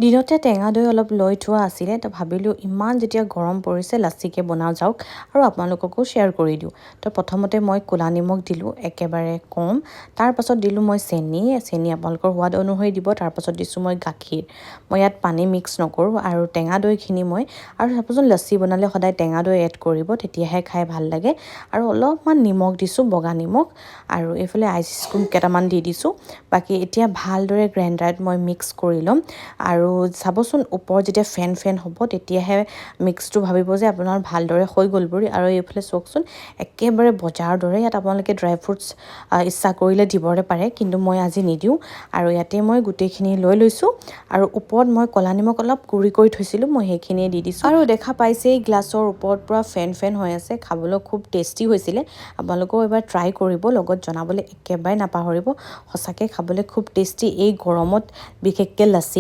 দিনতে টেঙা দৈ অলপ লৈ থোৱা আছিলে তো ভাবিলোঁ ইমান যেতিয়া গৰম পৰিছে লাচ্চিকে বনাওঁ যাওক আৰু আপোনালোককো শ্বেয়াৰ কৰি দিওঁ। তো প্ৰথমতে মই ক'লা নিমখ দিলোঁ একেবাৰে কম, তাৰপাছত দিলোঁ মই চেনি আপোনালোকৰ সোৱাদ অনুসৰি দিব। তাৰপাছত দিছোঁ মই গাখীৰ, মই ইয়াত পানী মিক্স নকৰোঁ আৰু টেঙা দৈখিনি মই আৰু চাবচোন লাচ্চি বনালে সদায় টেঙা দৈ এড কৰিব তেতিয়াহে খাই ভাল লাগে। আৰু অলপমান নিমখ দিছোঁ, বগা নিমখ, আৰু এইফালে আইচ ক্ৰীম কেইটামান দি দিছোঁ। বাকী এতিয়া ভালদৰে গ্ৰাইণ্ডাৰত মই মিক্স কৰি ল'ম আৰু চাবচোন ওপৰত যেতিয়া ফেন হ'ব তেতিয়াহে মিক্সটো ভাবিব যে আপোনাৰ ভালদৰে হৈ গ'ল বুলি। আৰু এইফালে চাওকচোন একেবাৰে বজাৰৰ দৰে ইয়াত আপোনালোকে ড্ৰাই ফ্ৰুটছ ইচ্ছা কৰিলে দিবৰে পাৰে, কিন্তু মই আজি নিদিওঁ। আৰু ইয়াতে মই গোটেইখিনি লৈ লৈছোঁ আৰু ওপৰত মই ক'লা নিমখ অলপ গুড়ি কৰি থৈছিলোঁ, মই সেইখিনিয়ে দি দিছোঁ। আৰু দেখা পাইছেই গ্লাছৰ ওপৰত পূৰা ফেন হৈ আছে, খাবলৈ খুব টেষ্টি হৈছিলে। আপোনালোকেও এবাৰ ট্ৰাই কৰিব, লগত জনাবলৈ একেবাৰে নাপাহৰিব। সঁচাকৈ খাবলৈ খুব টেষ্টি এই গৰমত, বিশেষকৈ লাচ্চি।